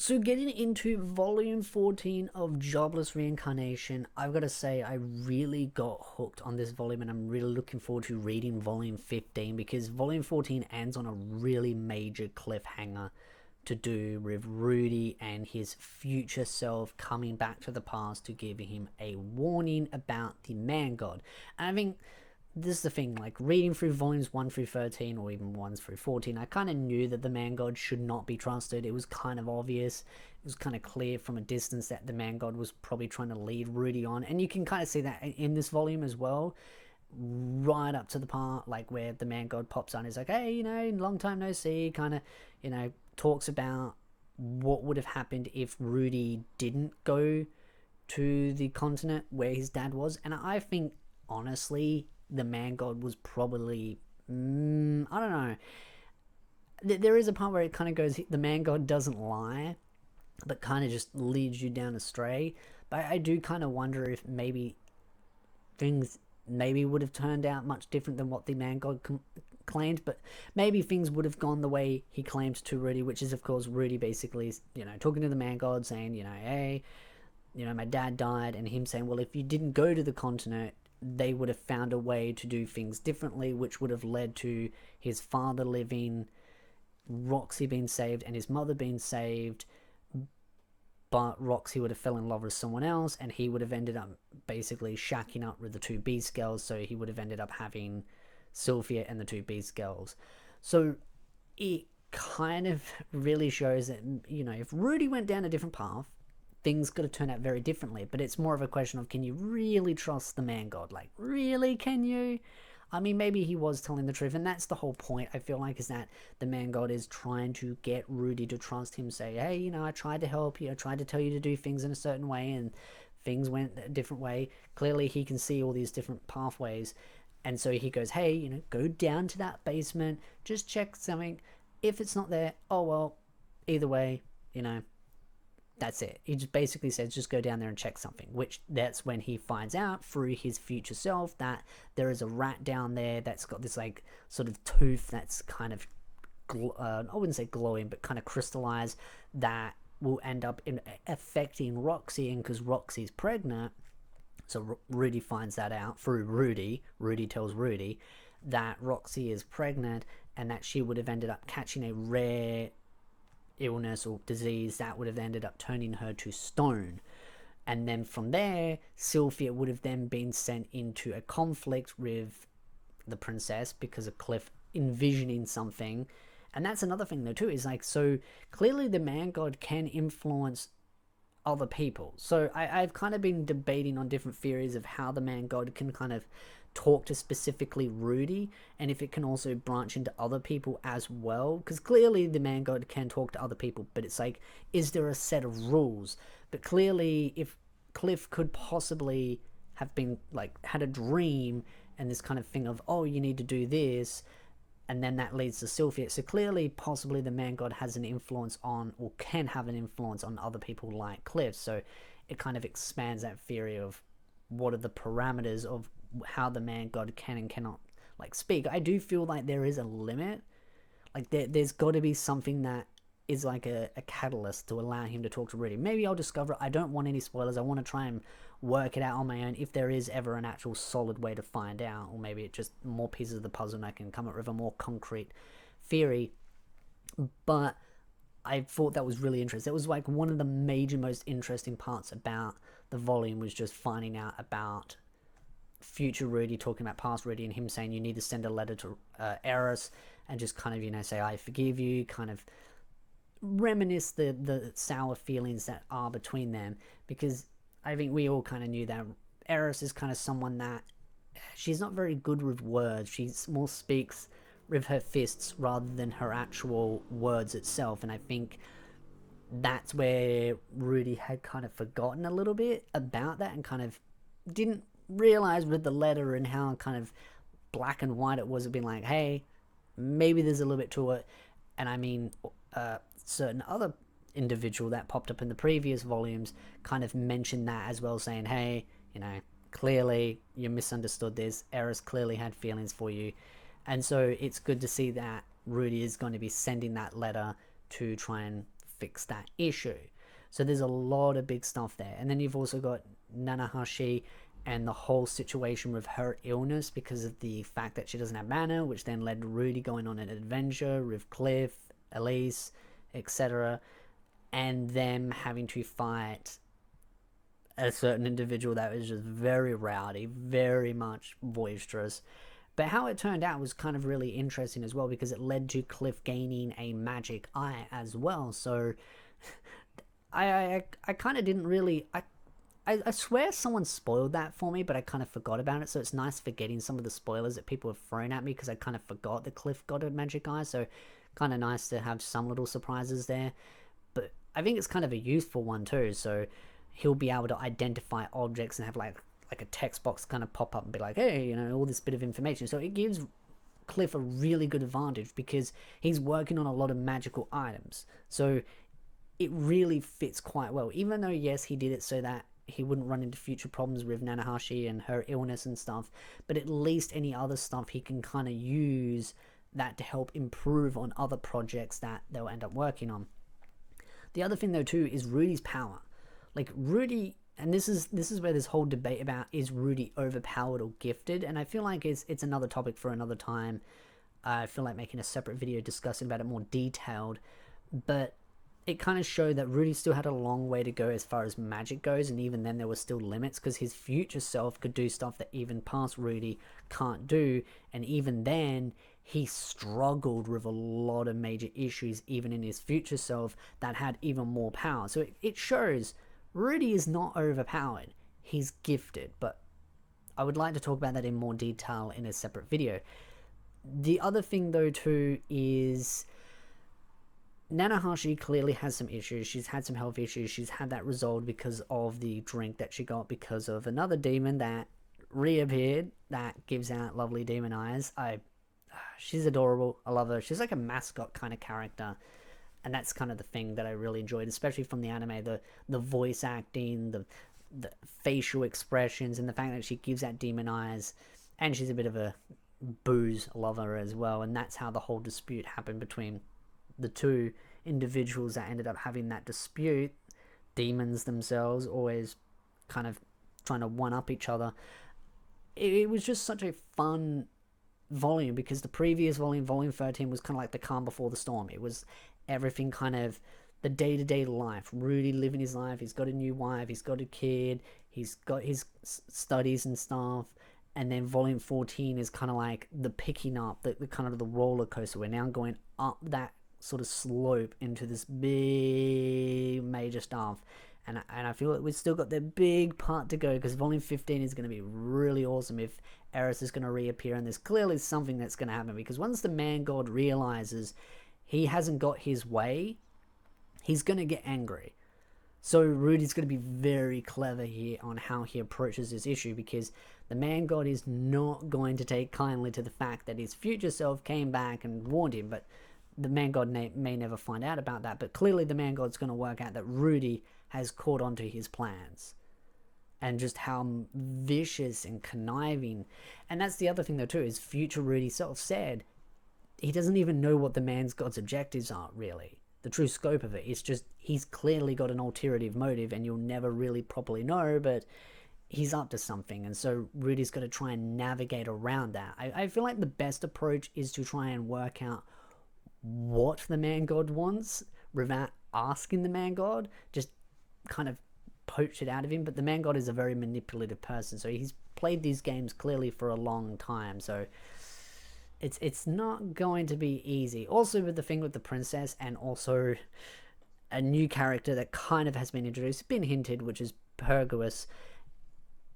So getting into volume 14 of Jobless Reincarnation, I've got to say I really got hooked on this volume, and I'm really looking forward to reading volume 15, because volume 14 ends on a really major cliffhanger to do with Rudy and his future self coming back to the past to give him a warning about the man god. And I think this is the thing, like reading through volumes 1 through 13 or even 1 through 14, I kind of knew that the man god should not be trusted. It was kind of obvious. It was kind of clear from a distance that the man god was probably trying to lead Rudy on, and you can kind of see that in this volume as well, right up to the part like where the man god pops on. He's like, hey, long time no see, kind of, talks about what would have happened if Rudy didn't go to the continent where his dad was. And I think, honestly, the man god was probably, I don't know. There is a part where it kind of goes, the man god doesn't lie, but kind of just leads you down astray. But I do kind of wonder if maybe things would have turned out much different than what the man god claimed, but maybe things would have gone the way he claimed to Rudy, which is, of course, Rudy basically, talking to the man god, saying, hey, my dad died, and him saying, well, if you didn't go to the continent, they would have found a way to do things differently, which would have led to his father living, Roxy being saved, and his mother being saved, but Roxy would have fell in love with someone else, and he would have ended up basically shacking up with the two Beast Girls, so he would have ended up having Sylphia and the two Beast Girls. So it kind of really shows that, if Rudy went down a different path, things could have turned out very differently. But it's more of a question of, can you really trust the man god? Like, really, can you? I mean, maybe he was telling the truth, and that's the whole point, I feel like, is that the man god is trying to get Rudy to trust him, say, hey, I tried to help you, I tried to tell you to do things in a certain way, and things went a different way. Clearly, he can see all these different pathways, and so he goes, hey, go down to that basement, just check something. If it's not there, oh well, either way, that's it. He just basically says, just go down there and check something, which that's when he finds out through his future self that there is a rat down there that's got this like sort of tooth that's kind of, I wouldn't say glowing, but kind of crystallized, that will end up affecting Roxy, and because Roxy's pregnant, so Rudy finds that out through Rudy. Rudy tells Rudy that Roxy is pregnant and that she would have ended up catching a rare illness or disease that would have ended up turning her to stone. And then from there, Sylphia would have then been sent into a conflict with the princess because of Cliff envisioning something. And that's another thing though too, is like, so clearly the man god can influence other people. So I've kind of been debating on different theories of how the man god can kind of talk to specifically Rudy, and if it can also branch into other people as well, because clearly the man god can talk to other people, but it's like, is there a set of rules? But clearly, if Cliff could possibly have been like had a dream and this kind of thing of, oh, you need to do this, and then that leads to Sylphia, so clearly possibly the man god has an influence on, or can have an influence on, other people like Cliff. So it kind of expands that theory of what are the parameters of how the man god can and cannot like speak. I do feel like there is a limit, like there's got to be something that is like a catalyst to allow him to talk to Rudy. Maybe I'll discover it. I don't want any spoilers. I want to try and work it out on my own if there is ever an actual solid way to find out, or maybe it's just more pieces of the puzzle and I can come up with a more concrete theory. But I thought that was really interesting. It was like one of the major, most interesting parts about the volume, was just finding out about future Rudy talking about past Rudy, and him saying you need to send a letter to Eris and just kind of, say I forgive you, kind of reminisce the sour feelings that are between them, because I think we all kind of knew that Eris is kind of someone that she's not very good with words. She more speaks with her fists rather than her actual words itself, and I think that's where Rudy had kind of forgotten a little bit about that and kind of didn't realize with the letter and how kind of black and white it was, being like, hey, maybe there's a little bit to it. And I mean, certain other individual that popped up in the previous volumes kind of mentioned that as well, saying, hey, clearly you misunderstood this. Eris clearly had feelings for you. And so it's good to see that Rudy is going to be sending that letter to try and fix that issue. So there's a lot of big stuff there. And then you've also got Nanahashi and the whole situation with her illness because of the fact that she doesn't have mana, which then led to Rudy going on an adventure with Cliff, Elise, etc. And them having to fight a certain individual that was just very rowdy, very much boisterous. But how it turned out was kind of really interesting as well, because it led to Cliff gaining a magic eye as well. So I kind of didn't really... I swear someone spoiled that for me, but I kind of forgot about it. So it's nice forgetting some of the spoilers that people have thrown at me, because I kind of forgot that Cliff got a magic eye. So kind of nice to have some little surprises there. But I think it's kind of a useful one too. So he'll be able to identify objects and have like a text box kind of pop up and be like, hey, you know, all this bit of information. So it gives Cliff a really good advantage because he's working on a lot of magical items. So it really fits quite well. Even though, yes, he did it so that he wouldn't run into future problems with Nanahashi and her illness and stuff, but at least any other stuff he can kind of use that to help improve on other projects that they'll end up working on. The other thing though too is Rudy's power. Like Rudy, and this is where this whole debate about is Rudy overpowered or gifted, and I feel like it's another topic for another time. I feel like making a separate video discussing about it more detailed, but it kind of showed that Rudy still had a long way to go as far as magic goes, and even then there were still limits because his future self could do stuff that even past Rudy can't do, and even then he struggled with a lot of major issues even in his future self that had even more power. So it shows Rudy is not overpowered, he's gifted, but I would like to talk about that in more detail in a separate video. The other thing though too is Nanahashi clearly has some issues. She's had some health issues. She's had that resolved because of the drink that she got because of another demon that reappeared that gives out lovely demon eyes. She's adorable. I love her. She's like a mascot kind of character. And that's kind of the thing that I really enjoyed, especially from the anime. The voice acting, the facial expressions, and the fact that she gives out demon eyes. And she's a bit of a booze lover as well. And that's how the whole dispute happened between the two individuals that ended up having that dispute. Demons themselves always kind of trying to one-up each other. It was just such a fun volume because the previous volume, volume 13, was kind of like the calm before the storm. It was everything kind of the day-to-day life. Rudy living his life. He's got a new wife. He's got a kid. He's got his studies and stuff. And then volume 14 is kind of like the picking up, the kind of the roller coaster. We're now going up that sort of slope into this big major stuff, and I feel like we've still got that big part to go, because volume 15 is going to be really awesome if Eris is going to reappear, and there's clearly something that's going to happen, because once the man god realizes he hasn't got his way, he's going to get angry. So Rudy's going to be very clever here on how he approaches this issue, because the man god is not going to take kindly to the fact that his future self came back and warned him, but the man god may never find out about that. But clearly the man god's going to work out that Rudy has caught onto his plans and just how vicious and conniving. And that's the other thing though too, is future Rudy self said he doesn't even know what the man god's objectives are, really. The true scope of it. It's just he's clearly got an ulterior motive, and you'll never really properly know, but he's up to something. And so Rudy's got to try and navigate around that. I feel like the best approach is to try and work out what the man god wants without asking the man god, just kind of poach it out of him. But the man god is a very manipulative person, so he's played these games clearly for a long time, so it's not going to be easy. Also with the thing with the princess, and also a new character that kind of has been introduced, been hinted, which is Perguis,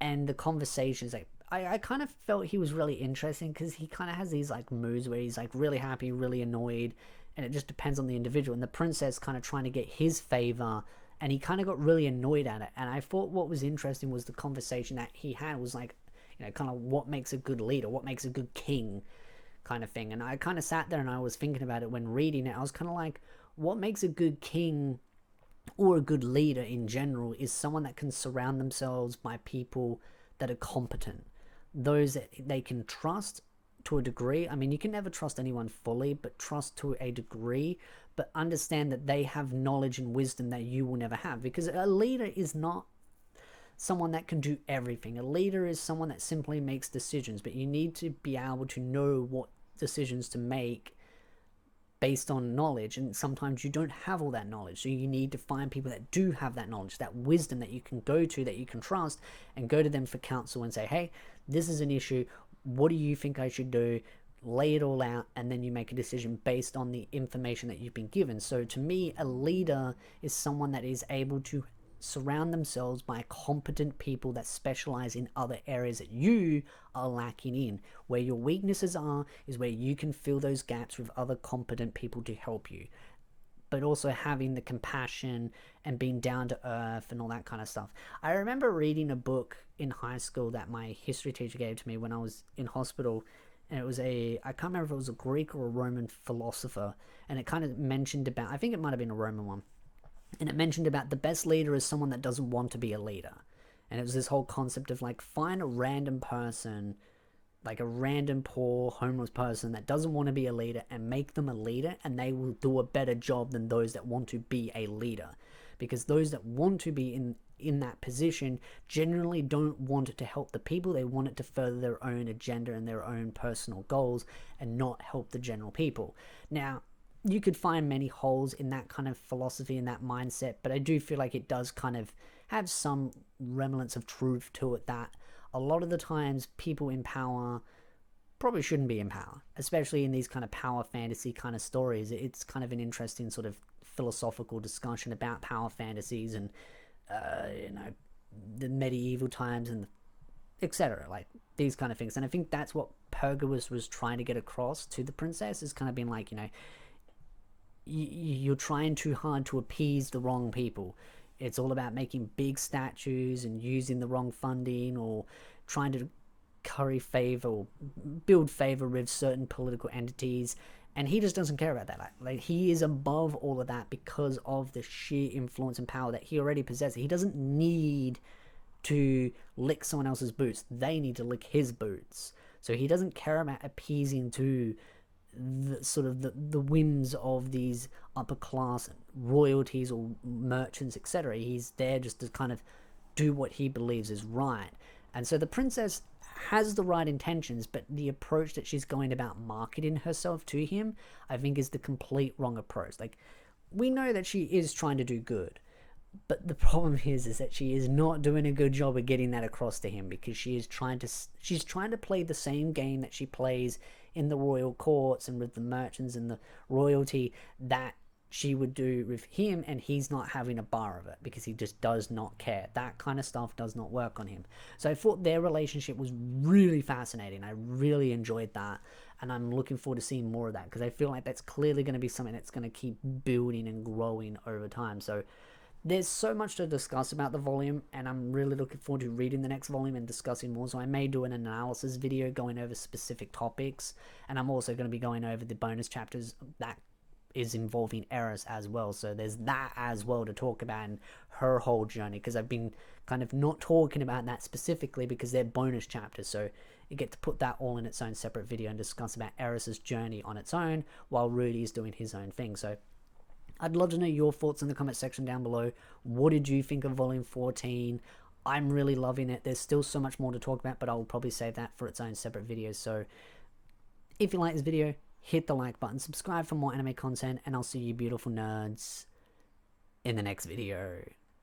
and the conversations, like I kind of felt he was really interesting, because he kind of has these like moods where he's like really happy, really annoyed, and it just depends on the individual. And the princess kind of trying to get his favor, and he kind of got really annoyed at it. And I thought what was interesting was the conversation that he had was like, you know, kind of what makes a good leader, what makes a good king kind of thing. And I kind of sat there and I was thinking about it when reading it. I was kind of like, what makes a good king or a good leader in general is someone that can surround themselves by people that are competent, those that they can trust, to a degree. I mean, you can never trust anyone fully, but trust to a degree, but understand that they have knowledge and wisdom that you will never have, because a leader is not someone that can do everything. A leader is someone that simply makes decisions, but you need to be able to know what decisions to make based on knowledge, and sometimes you don't have all that knowledge, so you need to find people that do have that knowledge, that wisdom that you can go to, that you can trust, and go to them for counsel and say, hey, this is an issue, what do you think I should do? Lay it all out, and then you make a decision based on the information that you've been given. So to me, a leader is someone that is able to surround themselves by competent people that specialize in other areas that you are lacking in. Where your weaknesses are is where you can fill those gaps with other competent people to help you. But also having the compassion and being down to earth and all that kind of stuff. I remember reading a book in high school that my history teacher gave to me when I was in hospital, and it was I can't remember if it was a Greek or a Roman philosopher, and it kind of mentioned about, I think it might have been a Roman one, and it mentioned about the best leader is someone that doesn't want to be a leader. And it was this whole concept of like, find a random person, like a random poor homeless person that doesn't want to be a leader, and make them a leader, and they will do a better job than those that want to be a leader. Because those that want to be in that position generally don't want it to help the people. They want it to further their own agenda and their own personal goals, and not help the general people. Now, you could find many holes in that kind of philosophy and that mindset, but I do feel like it does kind of have some remnants of truth to it, that a lot of the times people in power probably shouldn't be in power, especially in these kind of power fantasy kind of stories. It's kind of an interesting sort of philosophical discussion about power fantasies and the medieval times and etc., like these kind of things. And I think that's what Pergawis was trying to get across to the princess, is kind of being like, you're trying too hard to appease the wrong people. It's all about making big statues and using the wrong funding, or trying to curry favor or build favor with certain political entities. And he just doesn't care about that. Like, he is above all of that because of the sheer influence and power that he already possesses. He doesn't need to lick someone else's boots. They need to lick his boots. So he doesn't care about appeasing to the whims of these upper class royalties or merchants, etc. He's there just to kind of do what he believes is right. And so the princess has the right intentions, but the approach that she's going about marketing herself to him, I think, is the complete wrong approach. Like, we know that she is trying to do good, but the problem is that she is not doing a good job of getting that across to him, because she's trying to play the same game that she plays in the royal courts and with the merchants and the royalty that she would do with him, and he's not having a bar of it because he just does not care. That kind of stuff does not work on him. So I thought their relationship was really fascinating. I really enjoyed that, and I'm looking forward to seeing more of that, because I feel like that's clearly going to be something that's going to keep building and growing over time. So there's so much to discuss about the volume, and I'm really looking forward to reading the next volume and discussing more. So I may do an analysis video going over specific topics, and I'm also going to be going over the bonus chapters that is involving Eris as well. So there's that as well to talk about, and her whole journey, because I've been kind of not talking about that specifically because they're bonus chapters. So you get to put that all in its own separate video and discuss about Eris's journey on its own, while Rudy is doing his own thing. So I'd love to know your thoughts in the comment section down below. What did you think of volume 14? I'm really loving it. There's still so much more to talk about, but I'll probably save that for its own separate video. So if you like this video, hit the like button, subscribe for more anime content, and I'll see you beautiful nerds in the next video.